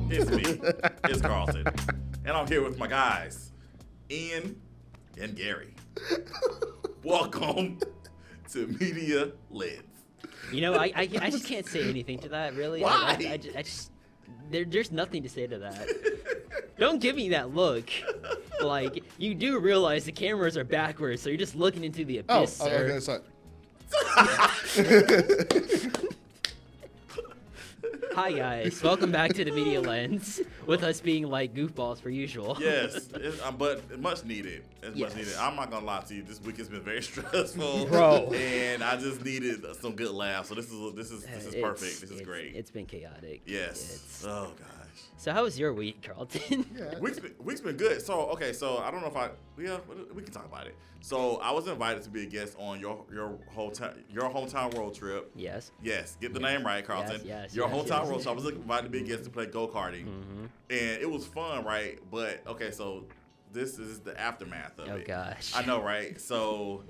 It's me. It's Carlton. And I'm here with my guys, Ian and Gary. Welcome to Media Lens. You know, I just can't say anything to that, really. Why? I just there's nothing to say to that. Don't give me that look. Like, you do realize the cameras are backwards, so you're just looking into the abyss, sir. Okay, sorry. Hi, guys. Welcome back to the Media Lens, with us being like goofballs per usual. Yes, but much needed. It's Yes. much needed. I'm not gonna lie to you. This week has been very stressful, Bro. and I just needed some good laughs. So this is perfect. This is great. It's been chaotic. Yes. Oh gosh. So how was your week, Carlton? Yeah. Week's been good. So okay, so I don't know if we can talk about it. So I was invited to be a guest on your hometown road trip. Yes. Yes, get the name right, Carlton. Yes, your yes, hometown yes. road trip. I was invited to be a guest to play go-karting, Mm-hmm. and it was fun, right? But okay, so this is the aftermath of Oh, it. gosh. I know, right? So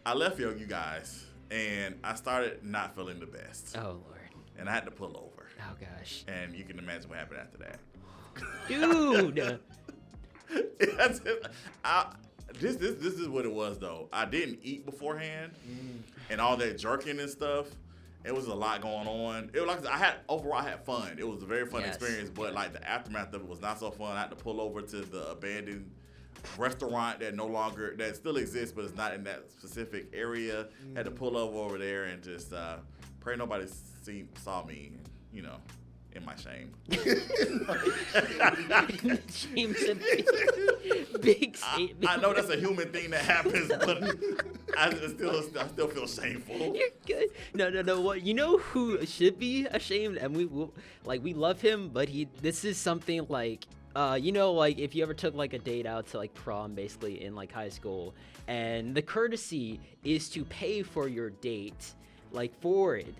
I left you guys, and I started not feeling the best, Oh, Lord. and I had to pull over, Oh, gosh. and you can imagine what happened after that. Dude. This is what it was though. I didn't eat beforehand, and all that jerking and stuff. It was a lot going on. It was like I had fun. It was a very fun Yes. experience, but like the aftermath of it was not so fun. I had to pull over to the abandoned restaurant that still exists, but it's not in that specific area. Had to pull over there and just pray nobody saw me, in my shame. James, a big statement. I know that's a human thing that happens, but I still feel shameful. You're good. No. What, you know who should be ashamed, and we love him, but this is something like, like if you ever took like a date out to like prom, basically in like high school, and the courtesy is to pay for your date, like forward.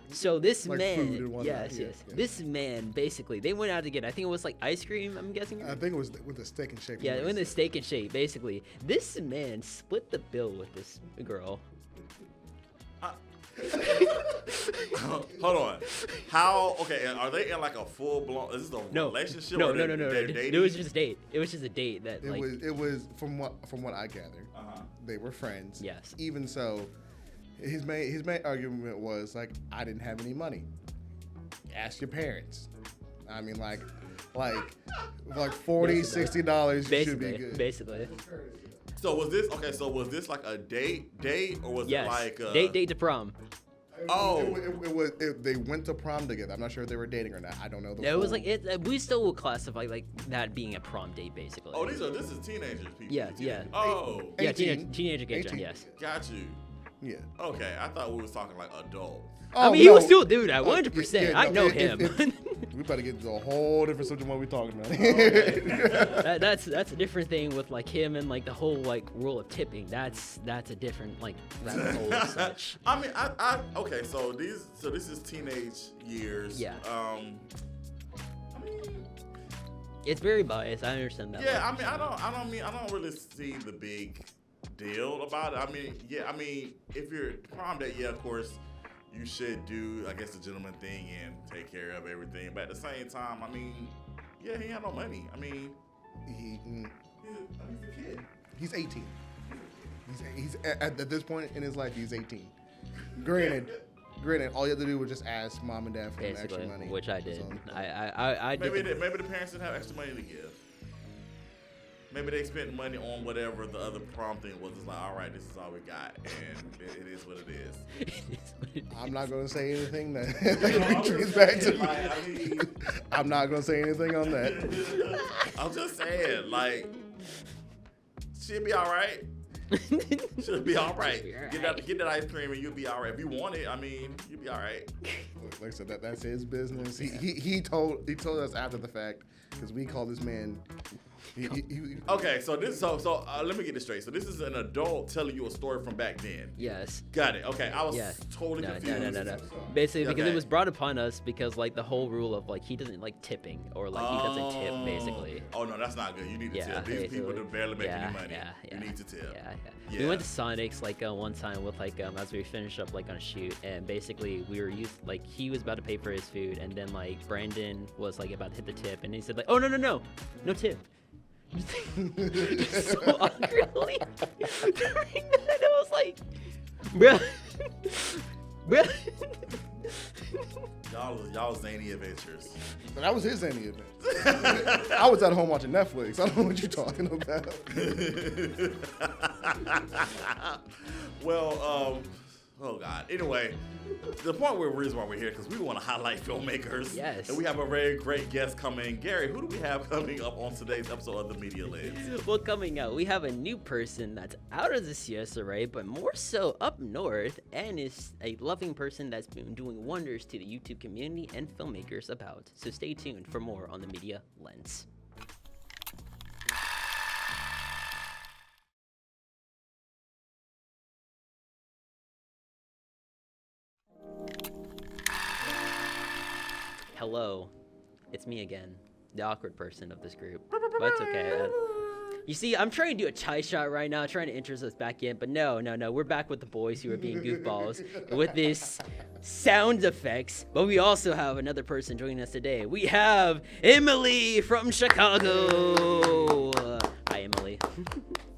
So this Like man, food and whatnot, yes, yeah. this man basically, they went out to get, I think it was like ice cream, I'm guessing. I think it was with the steak and shake. Yeah, in the steak and shake, basically. This man split the bill with this girl. Hold on. How? Okay, are they in like a full blown? Is this a relationship? No. or they're dating? It was just a date. It was just a date that like. It was from what I gathered. They were friends. Yes. Even so, his main argument was like, I didn't have any money. Ask your parents. I mean, like $40, $60 you should be good. Basically. So was this like a date, or was Yes. it like a Date to prom. Oh. They went to prom together. I'm not sure if they were dating or not. I don't know. It was like we still will classify like that being a prom date, basically. Oh, this is teenagers, people. Yeah, yeah. Oh, Yeah, 18. teenager get 18. yes. got you. Yeah. Okay, I thought we was talking like adults. I mean, he was still a dude at 100%. yeah, I know if- him. We better get into a whole different subject than what we're talking about. That's a different thing with like him and like the whole like rule of tipping. That's a different like rabbit hole as such. I mean, okay. So this is teenage years. Yeah. I mean, It's very biased. I understand that. yeah. like, I don't really see the big deal about it. I mean, if you're prom date, yeah, of course, you should do, I guess, the gentleman thing and take care of everything. But at the same time, I mean, yeah, he had no money. I mean, he's a kid. He's 18. He's at this point in his life, he's 18. Granted, all you have to do was just ask mom and dad for some basically, extra money. which I did. So- I did. Maybe the parents didn't have extra money to give. Maybe they spent money on whatever the other prom thing was. It's like, all right, this is all we got, and it is what it is. I'm not going to say anything that brings back to me. Like, I mean, I'm not going to say anything on that. I'm just saying, like, she'll be all right. She'll be all right. Get that ice cream and you'll be all right. If you want it, I mean, you'll be all right. Like I said, that's his business. He told us after the fact, because we call this man Okay, so let me get this straight. So this is an adult telling you a story from back then. Yes. Got it. Okay, I was Yeah. totally confused. No. Basically, because Okay. it was brought upon us because like the whole rule of like he doesn't like tipping or like he doesn't tip basically. Oh no, that's not good. You need to tip. These people that barely make any money. You need to tip. Yeah. We went to Sonic's like one time with like as we finished up like on a shoot, and basically we were like he was about to pay for his food, and then like Brandon was like about to hit the tip, and he said like, oh no tip. So awkwardly during that, I was like, bruh. Y'all zany adventures. That was his any event. I was at home watching Netflix. I don't know what you're talking about. Well, oh God. Anyway, the reason why we're here because we want to highlight filmmakers. Yes. And we have a very great guest coming. Gary, who do we have coming up on today's episode of the Media Lens? Well, coming out, we have a new person that's out of the CS array, but more so up north, and is a loving person that's been doing wonders to the YouTube community and filmmakers about. So stay tuned for more on the Media Lens. Hello, it's me again, the awkward person of this group, but it's okay. You see, I'm trying to do a chai shot right now, trying to interest us back in, but no, we're back with the boys who are being goofballs with this sound effects, but we also have another person joining us today. We have Emily from Chicago. Hi, Emily.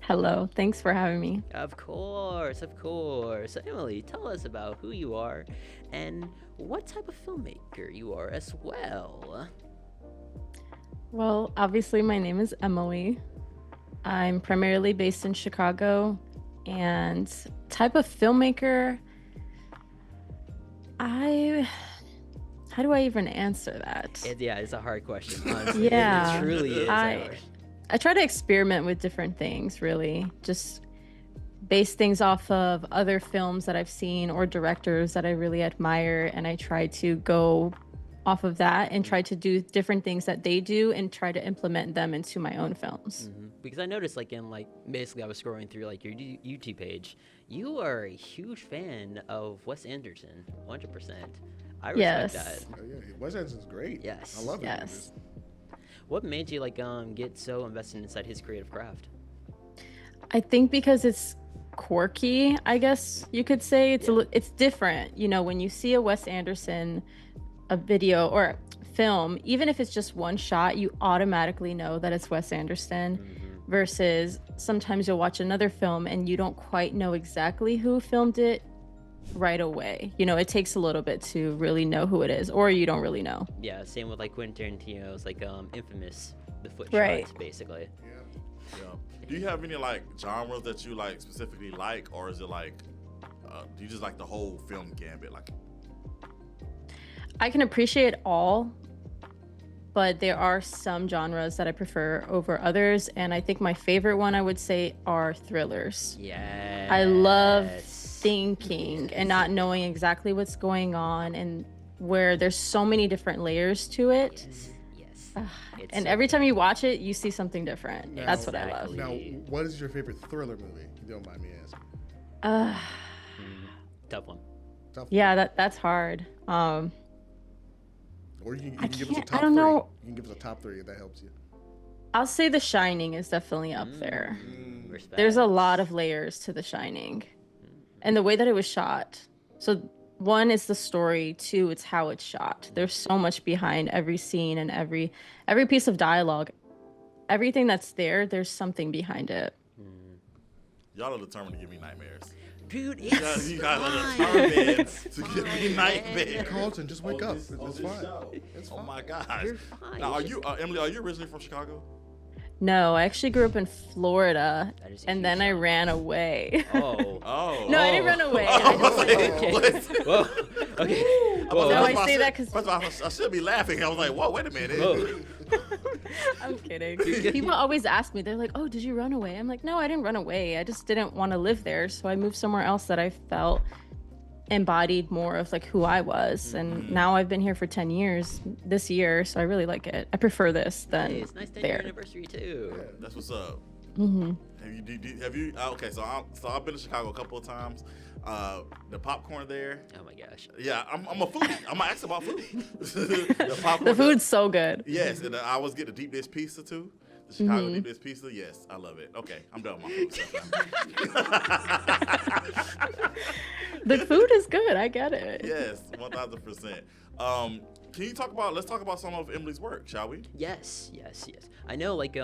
Hello, thanks for having me. Of course. So Emily, tell us about who you are and what type of filmmaker you are as well. Well, obviously my name is Emily. I'm primarily based in Chicago, and type of filmmaker, how do I even answer that? It's a hard question, honestly. Yeah. It truly is. I try to experiment with different things, really. Just base things off of other films that I've seen or directors that I really admire, and I try to go off of that and try to do different things that they do and try to implement them into my own films. Mm-hmm. Because I noticed basically I was scrolling through your YouTube page, you are a huge fan of Wes Anderson, 100%. I respect that. Oh, yeah, Wes Anderson's great. Yes. I love it. Yes. What made you get so invested inside his creative craft? I think because it's quirky, I guess you could say. It's different. You know, when you see a Wes Anderson a video or film, even if it's just one shot, you automatically know that it's Wes Anderson. Mm-hmm. Versus sometimes you'll watch another film and you don't quite know exactly who filmed it right away. You know, it takes a little bit to really know who it is, or you don't really know. Yeah, same with Quentin Tarantino's Infamous, the foot Right. shots, basically. Yeah. Do you have any genres that you specifically like, or is it do you just like the whole film gambit? I can appreciate all, but there are some genres that I prefer over others, and I think my favorite one I would say are thrillers. Yeah. I love thinking and not knowing exactly what's going on, and where there's so many different layers to it. Yes. And every time you watch it, you see something different. Now- That's what I love. Now, what is your favorite thriller movie? If you don't mind me asking. Tough one. Yeah, that's hard. Or you I can give us a can't- top I don't three. know. You can give us a top three if that helps you. I'll say The Shining is definitely up there. Respect. There's a lot of layers to The Shining, and the way that it was shot. So one is the story, two, it's how it's shot. There's so much behind every scene and every piece of dialogue. Everything that's there's something behind it. Y'all are determined to give me nightmares. Dude, You guys are determined to give me nightmares. Carlton, just wake up. It's fine. It's Oh fine. my gosh. You're fine. Now, It's just- Emily, are you originally from Chicago? No, I actually grew up in Florida, That is a and huge then I jump. ran away. Oh. Oh. No, I didn't run away. I just Okay. Whoa. Okay. Whoa. No, I say that 'cause- First of all, I should be laughing. I was like, whoa, wait a minute. Whoa. I'm kidding. People always ask me, they're like, oh, did you run away? I'm like, no, I didn't run away. I just didn't want to live there. So I moved somewhere else that I felt embodied more of like who I was. And now I've been here for 10 years this year, so I really like it. I prefer this than Hey, it's nice 10-year there. anniversary too. That's what's up. Hmm. Have you? Okay, so I've been to Chicago a couple of times. The popcorn there. Oh my gosh. Yeah, I'm a foodie. I'm gonna ask about food. the popcorn. The food's so good. Yes, and I always get the deep dish pizza too. The Chicago deep dish pizza. Yes, I love it. Okay, I'm done with my food stuff. The food is good. I get it. Yes, 1000%. Can you talk about? Let's talk about some of Emily's work, shall we? Yes. I know, like,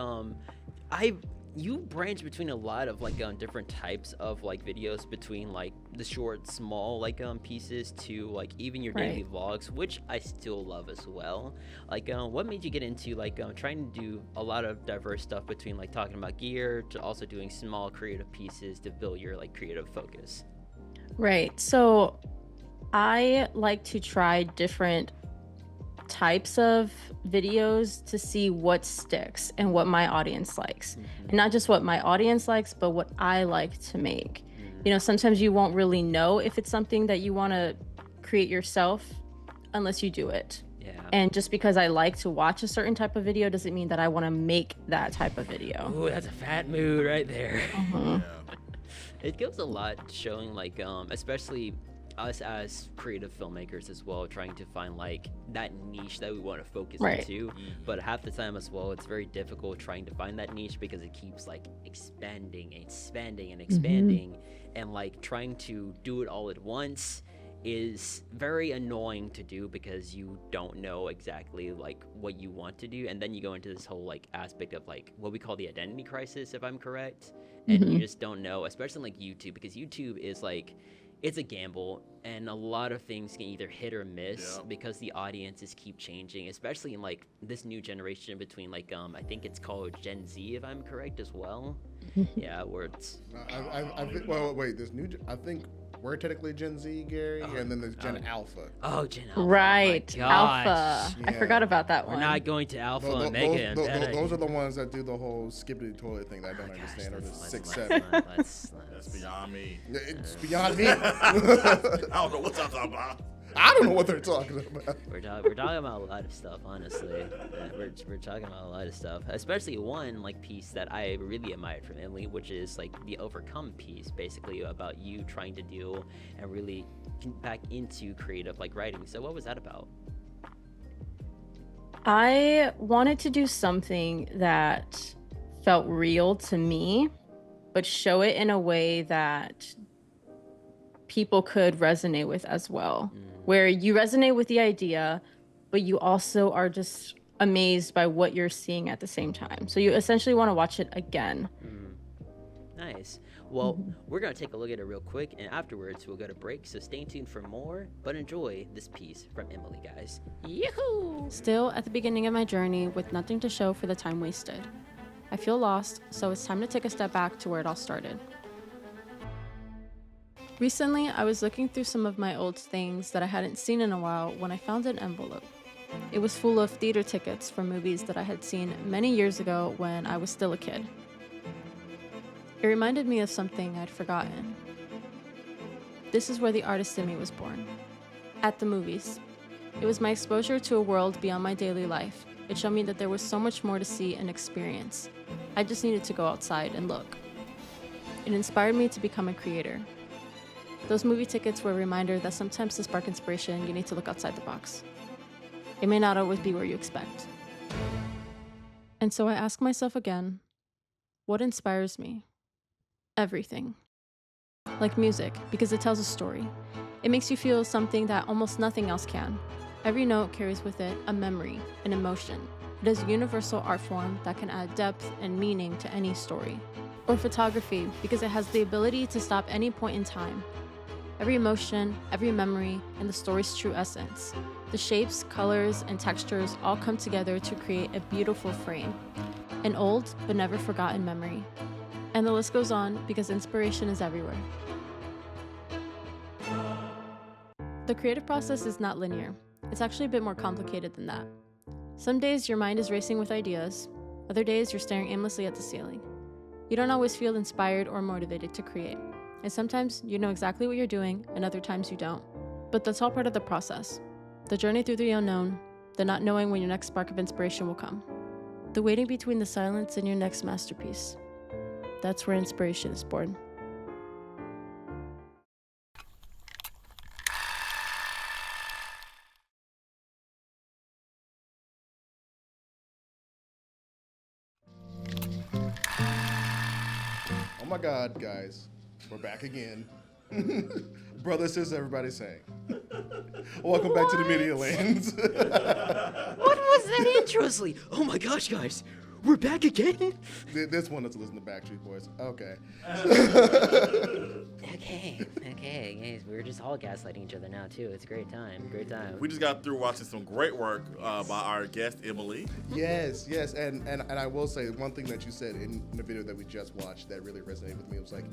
you branch between a lot of like different types of like videos, between like the short, small like pieces to like even your daily vlogs, which I still love as well. Like, what made you get into like trying to do a lot of diverse stuff between like talking about gear to also doing small creative pieces to build your like creative focus? Right. So I like to try different types of videos to see what sticks and what my audience likes. And not just what my audience likes, but what I like to make. You know, sometimes you won't really know if it's something that you want to create yourself unless you do it. Yeah. And just because I like to watch a certain type of video doesn't mean that I want to make that type of video. Ooh, that's a fat mood right there. Yeah. It gives a lot showing like especially us as creative filmmakers as well, trying to find like that niche that we want to focus into. But half the time as well, it's very difficult trying to find that niche because it keeps like expanding and expanding, and like trying to do it all at once is very annoying to do because you don't know exactly like what you want to do, and then you go into this whole like aspect of like what we call the identity crisis, if I'm correct. And you just don't know, especially like YouTube, because YouTube is like, it's a gamble, and a lot of things can either hit or miss because the audiences keep changing, especially in like this new generation between like I think it's called Gen Z, if I'm correct as well. Yeah, where it's Wait, this new. I think we're technically Gen Z, Gary, and then there's Gen Alpha. Oh, Gen Alpha. Right. Oh my gosh. Alpha. I forgot about that We're one. not going to Alpha and Mega. Those are the ones that do the whole skippity toilet thing that I don't understand, or the 6-7. That's beyond me. It's beyond me. I don't know what y'all talking about. I don't know what they're talking about. We're talking about a lot of stuff, honestly. We're talking about a lot of stuff, especially one like piece that I really admired from Emily, which is like the Overcome piece, basically about you trying to deal and really get back into creative like writing. So what was that about? I wanted to do something that felt real to me, but show it in a way that people could resonate with as well. Where you resonate with the idea, but you also are just amazed by what you're seeing at the same time. So you essentially want to watch it again. Nice. Well, we're going to take a look at it real quick, and afterwards we'll go to break, so stay tuned for more, but enjoy this piece from Emily, guys. Yahoo! Still at the beginning of my journey with nothing to show for the time wasted. I feel lost, so it's time to take a step back to where it all started. Recently, I was looking through some of my old things that I hadn't seen in a while when I found an envelope. It was full of theater tickets for movies that I had seen many years ago when I was still a kid. It reminded me of something I'd forgotten. This is where the artist in me was born. At the movies. It was my exposure to a world beyond my daily life. It showed me that there was so much more to see and experience. I just needed to go outside and look. It inspired me to become a creator. Those movie tickets were a reminder that sometimes to spark inspiration, you need to look outside the box. It may not always be where you expect. And so I ask myself again, what inspires me? Everything. Like music, because it tells a story. It makes you feel something that almost nothing else can. Every note carries with it a memory, an emotion. It is a universal art form that can add depth and meaning to any story. Or photography, because it has the ability to stop any point in time. Every emotion, every memory, and the story's true essence. The shapes, colors, and textures all come together to create a beautiful frame. An old but never forgotten memory. And the list goes on because inspiration is everywhere. The creative process is not linear. It's actually a bit more complicated than that. Some days your mind is racing with ideas. Other days you're staring aimlessly at the ceiling. You don't always feel inspired or motivated to create. And sometimes you know exactly what you're doing, and other times you don't. But that's all part of the process. The journey through the unknown, the not knowing when your next spark of inspiration will come. The waiting between the silence and your next masterpiece. That's where inspiration is born. Oh my God, guys, we're back again. Brother, sister, everybody's saying. Welcome back to the Media Lanes. What was that intro, Lee? Oh my gosh, guys, we're back again. This one doesn't listen to Backstreet Boys. Okay. Okay, guys, we're just all gaslighting each other now too. It's a great time. We just got through watching some great work by our guest Emily. Yes, and I will say one thing that you said in the video that we just watched that really resonated with me was like,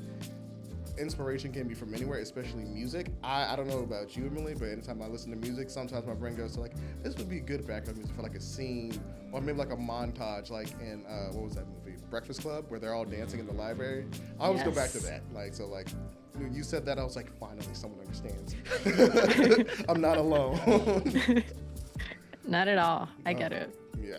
inspiration can be from anywhere, especially music. I don't know about you, Emily, but anytime I listen to music, sometimes my brain goes to like, this would be good background music for like a scene, or maybe like a montage, like in what was that movie, Breakfast Club, where they're all dancing in the library. I always go back to that. Like, so like, when you said that, I was like, finally, someone understands. I'm not alone. Not at all. I get it. Yeah.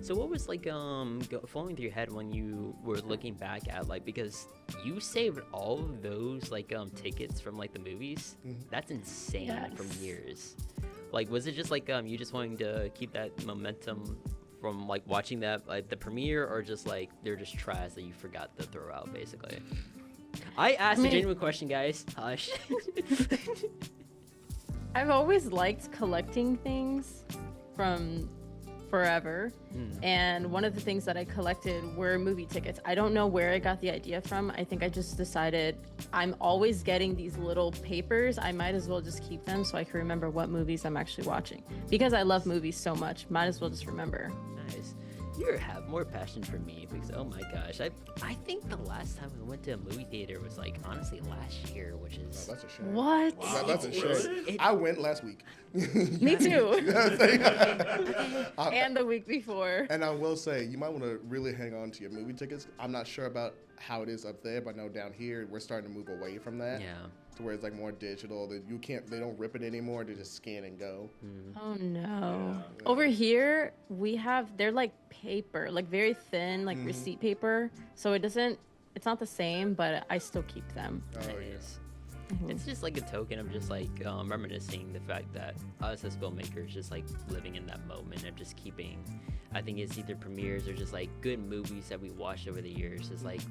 So what was like flowing through your head when you were looking back at like, because you saved all of those like tickets from like the movies? That's insane. Yes. From years. Like, was it just like you just wanting to keep that momentum from like watching that like the premiere, or just like they're just trash that you forgot to throw out basically? I asked a genuine question, guys. Hush. I've always liked collecting things from forever. And one of the things that I collected were movie tickets. I don't know where I got the idea from. I think I just decided I'm always getting these little papers. I might as well just keep them so I can remember what movies I'm actually watching. Because I love movies so much, might as well just remember. Nice. You have more passion for me because, oh my gosh, I think the last time we went to a movie theater was like honestly last year, which is That's a shame. What? That's a shame. I went last week. Me too. And the week before. And I will say, you might want to really hang on to your movie tickets. I'm not sure about how it is up there, but I know down here we're starting to move away from that. yeah. To where it's like more digital. That they don't rip it anymore. They just scan and go. Oh no. Over here, they're like paper, like very thin, like receipt paper. So it's not the same, but I still keep them. Oh Nice. It's just like a token of just like reminiscing the fact that us as filmmakers just like living in that moment of just keeping, I think it's either premieres or just like good movies that we watched over the years as like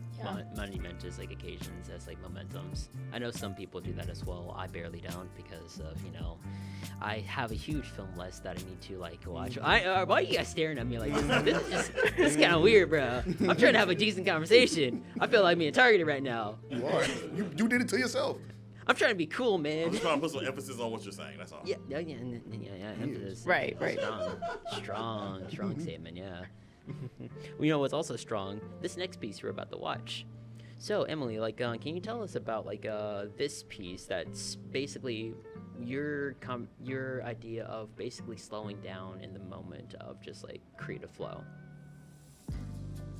monumentous like occasions as like momentums. I know some people do that as well. I barely don't because of, I have a huge film list that I need to like watch. Why are you guys staring at me like this? This is kind of weird, bro. I'm trying to have a decent conversation. I feel like being targeted right now. You are. You did it to yourself. I'm trying to be cool, man. I'm just trying to put some emphasis on what you're saying. That's all. Yeah. Emphasis. Right. Strong statement. Yeah. Well, what's also strong? This next piece we're about to watch. So, Emily, like, can you tell us about like this piece that's basically your idea of basically slowing down in the moment of just like creative flow?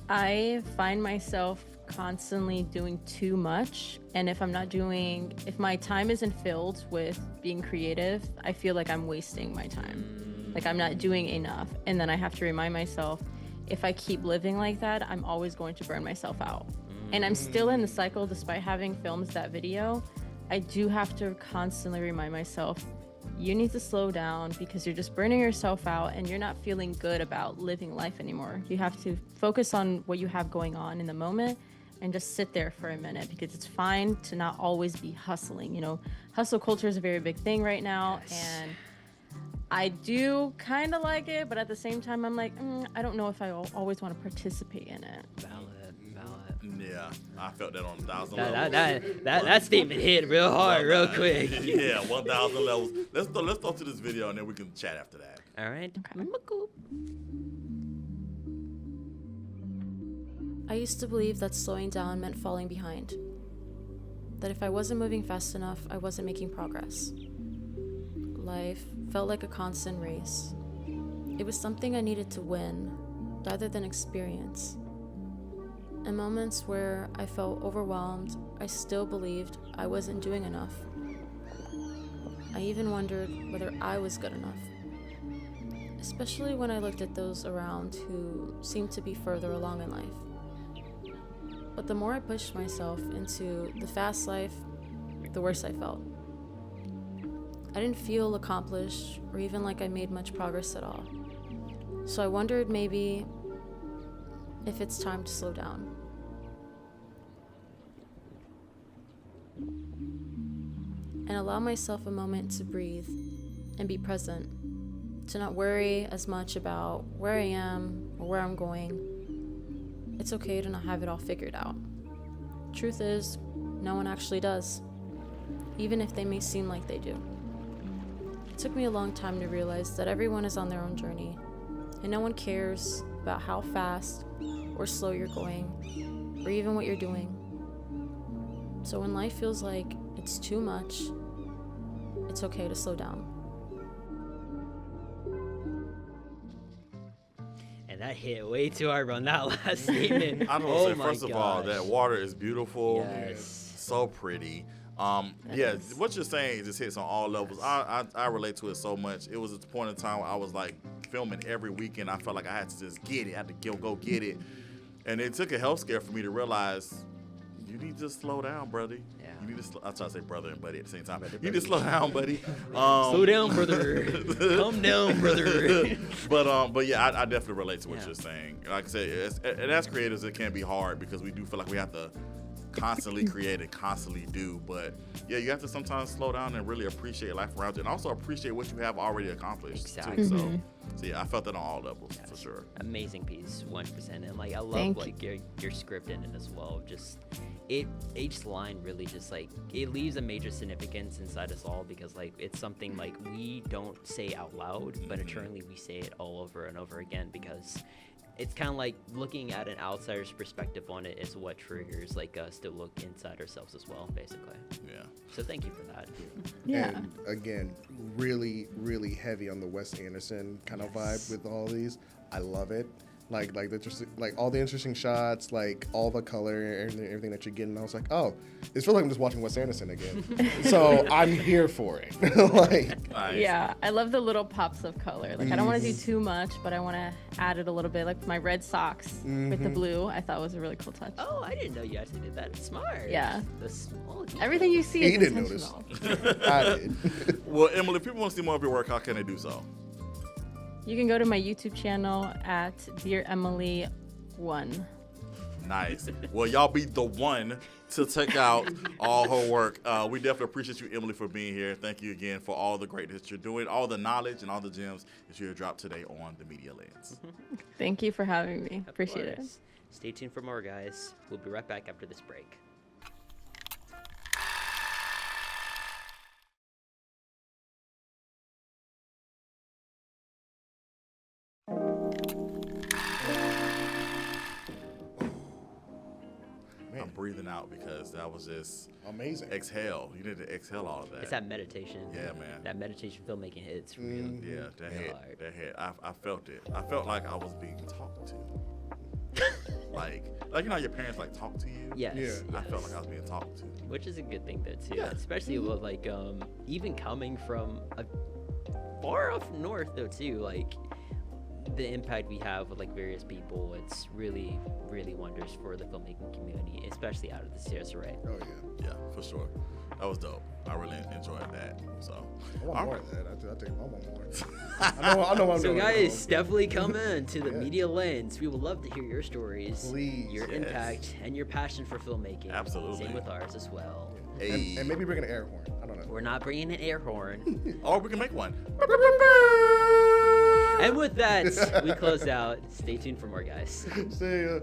I find myself constantly doing too much, and if my time isn't filled with being creative, I feel like I'm wasting my time. Like I'm not doing enough, and then I have to remind myself, if I keep living like that, I'm always going to burn myself out. And I'm still in the cycle despite having filmed that video. I do have to constantly remind myself, you need to slow down because you're just burning yourself out and you're not feeling good about living life anymore. You have to focus on what you have going on in the moment and just sit there for a minute, because it's fine to not always be hustling. Hustle culture is a very big thing right now. Yes. And I do kind of like it, but at the same time, I'm like, I don't know if I always want to participate in it. Valid. Yeah, I felt that on 1,000 levels. That statement hit real hard, real quick. Yeah, 1,000 levels. Let's talk to this video and then we can chat after that. All right. Okay. I used to believe that slowing down meant falling behind. That if I wasn't moving fast enough, I wasn't making progress. Life felt like a constant race. It was something I needed to win, rather than experience. In moments where I felt overwhelmed, I still believed I wasn't doing enough. I even wondered whether I was good enough, especially when I looked at those around who seemed to be further along in life. But the more I pushed myself into the fast life, the worse I felt. I didn't feel accomplished or even like I made much progress at all. So I wondered maybe if it's time to slow down. And allow myself a moment to breathe and be present, to not worry as much about where I am or where I'm going. It's okay to not have it all figured out. Truth is, no one actually does, even if they may seem like they do. It took me a long time to realize that everyone is on their own journey, and no one cares about how fast or slow you're going, or even what you're doing. So when life feels like it's too much, it's okay to slow down. And that hit way too hard on that last statement. I don't know. Oh Say, first of all, gosh. that water is beautiful. Yes. So pretty. What you're saying just hits on all levels. I relate to it so much. It was at the point in time where I was like filming every weekend. I felt like I had to just get it. I had to go get it. And it took a health scare for me to realize you need to slow down, brother. Yeah. You need to. I try to say brother and buddy at the same time. Brother, You need to slow down, buddy. Slow down, brother. Calm down, brother. But yeah, I definitely relate to what Yeah. you're saying. Like I said, and as creators, it can be hard because we do feel like we have to constantly create and constantly do. But yeah, you have to sometimes slow down and really appreciate life around you, and also appreciate what you have already accomplished Exactly. too. So yeah, I felt that on all levels for sure. Amazing piece, 100%. And like I love Thank like your script in it as well. Just each line really just like it leaves a major significance inside us all, because like it's something like we don't say out loud, but internally we say it all over and over again, because it's kind of like looking at an outsider's perspective on it is what triggers like us to look inside ourselves as well, basically. Yeah. So thank you for that. Yeah. And again, really, really heavy on the Wes Anderson kind of vibe with all these. I love it. Like the interesting, like all the interesting shots, like all the color and everything that you're getting. I was like, oh, it feels like I'm just watching Wes Anderson again. So I'm here for it. Like, Nice. Yeah, I love the little pops of color. Like I don't want to do too much, but I want to add it a little bit. Like my red socks with the blue, I thought was a really cool touch. Oh, I didn't know you actually did that. Smart. Yeah. The small details. Everything you see He is didn't notice. intentional. I did. Well, Emily, if people want to see more of your work, how can they do so? You can go to my YouTube channel at Dear Emily 1. Nice. Well, y'all be the one to check out all her work. We definitely appreciate you, Emily, for being here. Thank you again for all the great that you're doing, all the knowledge and all the gems that you have dropped today on the Media Lens. Thank you for having me. Of Appreciate it. course. Stay tuned for more, guys. We'll be right back after this break. I'm breathing out because that was just Amazing. exhale. You need to exhale all of that. It's that meditation. Yeah, man. That meditation filmmaking hits real. Yeah, that real hit. hard. That hit. I felt it. I felt like I was being talked to. like you know how your parents like talk to you? Yes. Yeah. I felt yes. like I was being talked to. Which is a good thing though too. Yeah. Especially with like even coming from a far up north though too, like the impact we have with like various people, it's really, really wonders for the filmmaking community, especially out of the CSRA. Oh yeah. Yeah, for sure. That was dope. I really enjoyed that. So, I want all more right. of that. I want more. I know what I'm So doing. guys, definitely come in to the Yeah. Media Lens. We would love to hear your stories, Please. your Yes. impact, and your passion for filmmaking. Absolutely. Same with ours as well. Hey. And maybe bring an air horn. I don't know. We're not bringing an air horn. Or we can make one. And with that, we close out. Stay tuned for more, guys. See ya.